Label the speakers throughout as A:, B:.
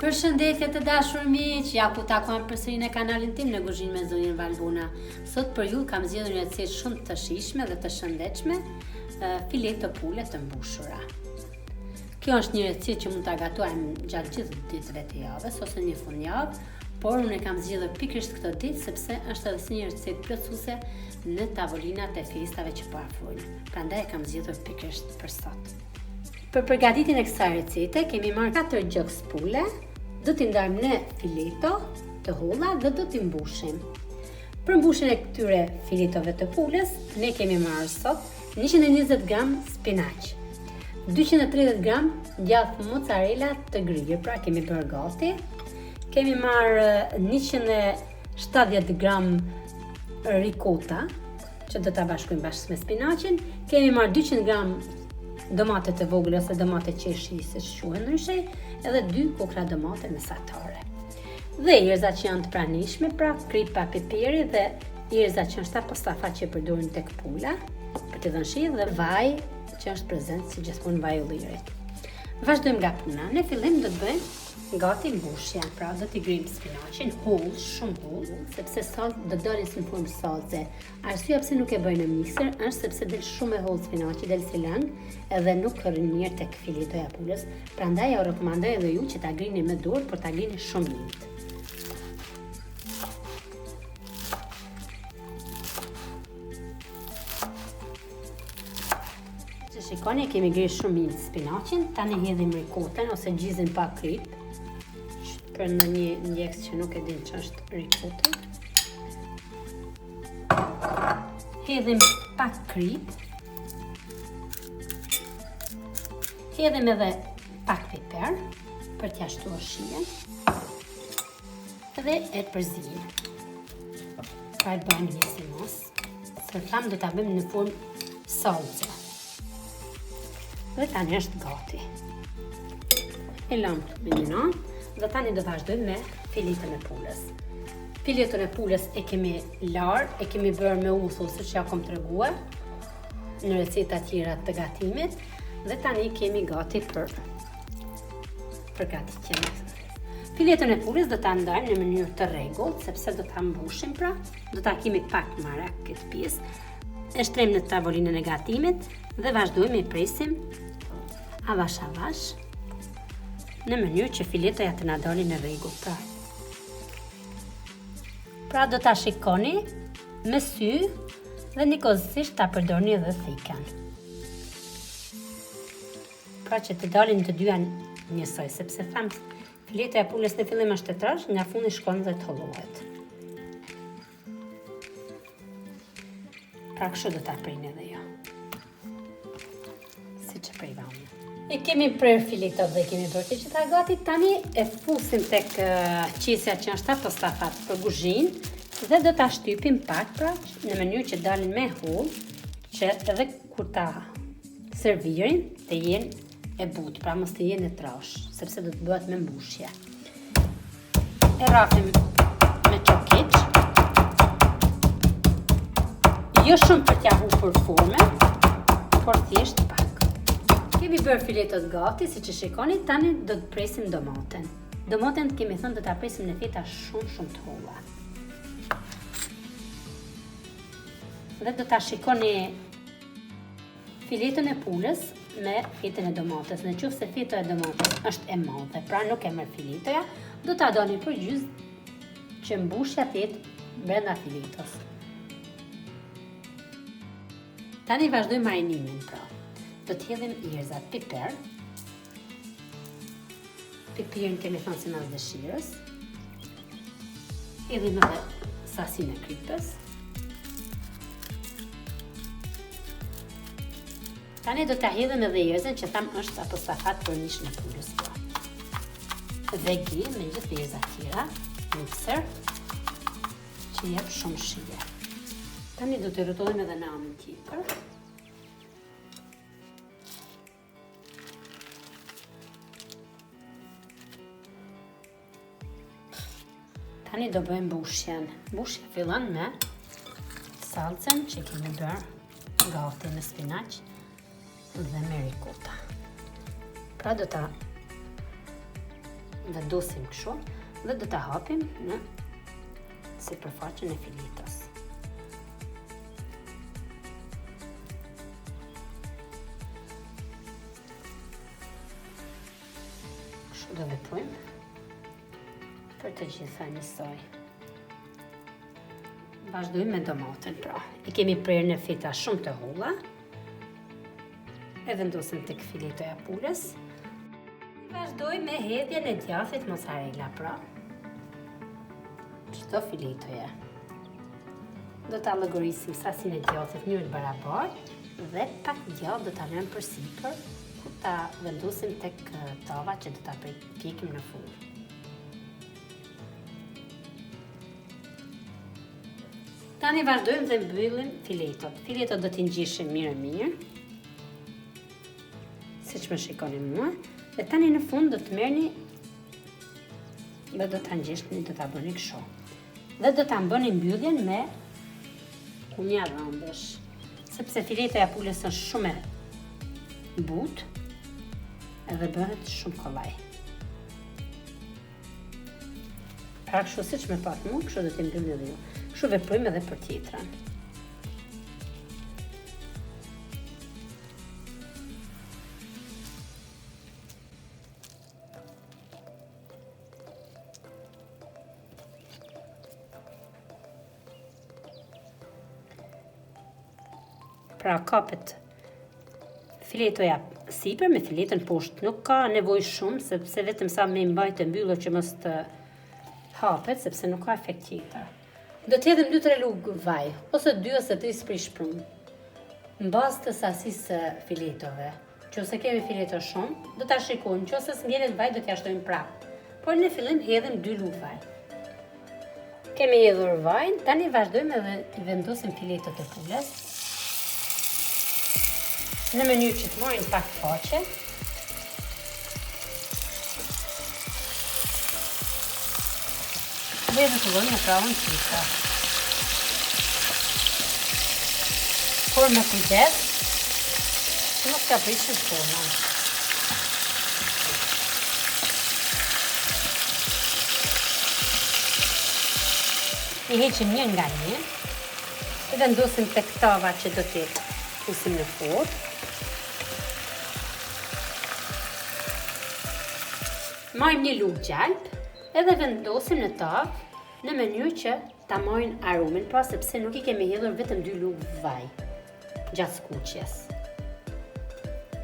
A: Përshëndetje të dashur miq, ja ku takuam përsëri në kanalin tim në Kuzhinë me zonjën Valbona. Sot për ju kam zgjedhur një recetë shumë të shijshme dhe të shëndetshme, fileto pule të mbushura. Kjo është një recetë që mund ta gatuajmë gjatë gjithë ditëve të javës ose një fundjavë, por unë e kam zgjedhur pikërisht këtë ditë sepse është edhe si një recetë plotësuese në tavolinat e festave që po afrojnë. Prandaj e kam zgjedhur pikërisht për sot. Për përgatitjen e kësaj recete kemi marrë 4 gjoks pule. Do t'i ndarmë në fileto të holla dhe do t'i mbushim. Për mbushjen e këtyre filetove të pulës, ne kemi marrë sot 120 gram spinaq, 230 gram djath mozzarella të gryer, pra kemi bërë gati. Kemi marrë 170 gram ricotta, që do ta bashkojmë bashkë me spinaqin. Kemi marrë 200 gram domate të vogla ose domate qeshi, siç quhen ndryshe, edhe 2 kukra domate mesatare. Dhe erëzat që janë të pranishme, pra kripa, piperi dhe erëzat që është postafat që përdorin tek pula për të dhënë shije dhe vaj që është prezent si gjithmonë vaj ullirit. Vazhdojmë nga puna. Në fillim do të bëjmë gati mbushjen, pra do t'i grim spinaqin holl, shumë holl, sepse sot do dalin si në formë salce. Arsyeja pse nuk e bëj në mikser është sepse del shumë e holl spinaqi, del si lang, edhe nuk rrin mirë tek filetoja e pulës. Prandaj ju rekomandoj edhe ju që ta grini me dorë, por ta grini shumë lehtë. Që shikoni, kemi grirë shumë mirë spinaqin, tani hedhim ricotën ose gjizin pa krip. Për në një ndjekës që nuk e din që është ricotta. Hedhim pak krip. Hedhim edhe pak piper për t'ja shtuar shijen. Dhe e përzijim. Pra e bëjmë një si mos. Se tham do t'a bëjmë në formë salce. Dhe tani është gati. E lam të bëjmë. Dhe tani do vazhdojmë me filetën e pulës. Filetën e pulës e kemi larë, e kemi bërë me uthull siç ja kam treguar në receta tjera të gatimit, dhe tani kemi gati për gatitjen. Filetën e pulës do ta ndajmë në mënyrë të rregullt, sepse do ta mbushim, pra do ta kemi pak marak këtë pjesë. E shtrejmë në tavolinën e gatimit dhe vazhdojmë e presim avash në mënyrë që filetoja të na dalin në rregull, pra do ta shikoni me sy dhe nikosisht ta përdorni edhe thikën. Pra që të dalin të dyja njësoj, sepse tham filetoja e pulës në fillim është e trashë, nga fundi shkon dhe të hollohet. Pra kështu do ta prejnë edhe jo. Siç e prejva unë. E kemi prerë filetot dhe kemi bërë të gjitha gati, tani e fusim tek qesja që është postafat për kuzhinë dhe do ta shtypim pak, pra në mënyrë që dalin me holl, që edhe kur ta servirin të jenë e butë, pra mos të jenë e trashë, sepse do të bëhet me mbushje. E rrafim me çokiç. Jo shumë për t'ja humbur formën, por thjesht pak. Kemi bërë filetot gati, siç e shikoni, tani do të presim domaten. Domaten kemi thënë do ta presim në feta shumë të holla. Dhe do ta shikoni filetën e pulës me fetën e domates. Nëse feta e domates është e madhe, pra nuk e merr filetoja, do ta doni për gjysmë që mbushja të jetë brenda filetos. Tani vazhdojmë marinimin, pra. Do të hedhim erëzat, piper. Piperin kemi thënë si mas dëshirës. Hedhim edhe sasinë e kripës. Tani do ta hedhim edhe erëzën që tham është apostafat për mishën e pulës. dhe gi me gjithë pjesa tjera, mikser, që jep shumë shije. Tani do të rrotullim edhe në anën tjetër. Tani do bëjmë mbushjen. Mbushja fillon me salcën që kemi bërë gati me spinaq dhe me ricota. Pra do ta vendosim kështu dhe do ta hapim në sipërfaqen e filetës. Kështu do veprojmë për të gjitha njësoj. Vazhdojmë me domaten pra. I kemi prerë në feta shumë të holla. E vendosim tek filetoja pulës. Vazhdojmë me hedhjen e djathit mozzarella pra. Çdo filetoje. Do ta llogarisim sasinë e djathit në mënyrë barabartë dhe pak djath do ta lëmë përsipër ku ta vendosim tek tava që do ta pjekim në furrë. Tani vazhdojmë dhe mbyllim filetot. Filetot do t'i ngjishim mirë, siç më shikoni mua. Dhe tani në fund do të merrni dhe do ta ngjishni, do ta bëni kështu. Dhe do ta bëni mbylljen me një rrëmbësh, sepse filetoja e pulës është shumë e butë edhe bëhet shumë kollaj. Pra kështu siç më pat mua, kështu do t'i mbylli edhe ju. Kështu veprojmë edhe për tjetrën. Pra kapet filetoja sipër me filetën poshtë. Nuk ka nevojë shumë, sepse vetëm sa me mbajtë mbyllur që mos të hapet, sepse nuk ka efekt tjetër. Do të hedhim 2-3 lugë vaj, ose 2 ose 3 sprish prunë, në bazë të sasisë së filetove. Nëse kemi fileto shumë, do ta shikojmë, nëse s'ngjelet vaj do t'ja shtojmë prapë. Por në fillim hedhim 2 lugë vaj. Kemi hedhur vajin, tani vazhdojmë edhe i vendosim filetot e pulës në mënyrë që të marrin pak faqe. Dhe rrotullojmë në krahun qika. Por me kujdes, që mos t'ja prishim formën. I heqim një nga një, i vendosim tek tava që do t'i fusim në furrë. Marrim një lugë gjalp edhe vendosim në tavë në mënyrë që ta marrin aromin, pra sepse nuk i kemi hedhur vetëm 2 lugë vaj gjatë skuqjes.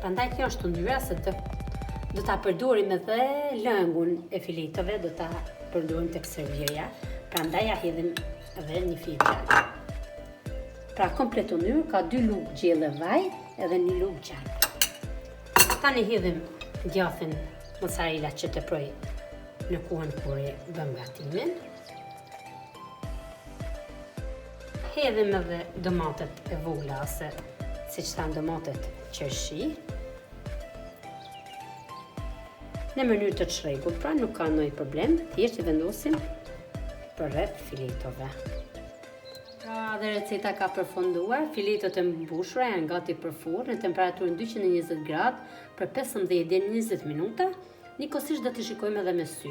A: Prandaj kjo është ndyra se do ta përdorim edhe lëngun e filetove, do ta përdorim tek servirja, prandaj ja hedhim edhe një fije gjalp. Pra komplet ndyr ka 2 lugë gjelle vaj edhe 1 lugë gjalp. Tani hedhim djathin mozzarella që të proj në kuën kur e bëm gatimin. Hedhim edhe domatet e vogla ose siç thanë domatet qershi. Në mënyrë të çrregut, pra nuk ka ndonjë problem, thjesht i vendosim përreth filetove. Pra dhe receta ka përfunduar, filetot e mbushura janë gati për furrë në temperaturën 220 gradë për 15 deri 20 minuta. Nikosisht do t'i shikojmë edhe me sy.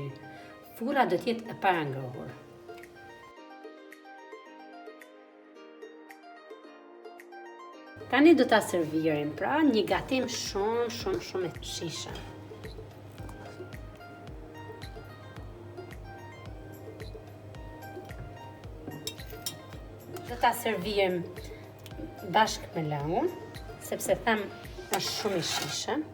A: Furra do t'jetë e parangrohur. Tani do ta servirim, pra një gatim shumë e shishëm. Do ta servirim bashkë me lagun, sepse them është shumë i shishëm.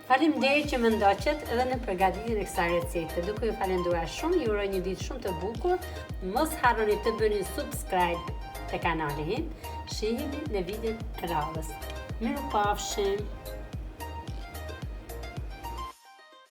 A: Faleminderit që më ndoqët edhe në përgatitjen e kësaj recete. Duke ju falenduar shumë, ju uroj një ditë shumë të bukur. Mos harroni të bëni subscribe të kanalin. Shihemi në videon e radhës. Mirupafshim.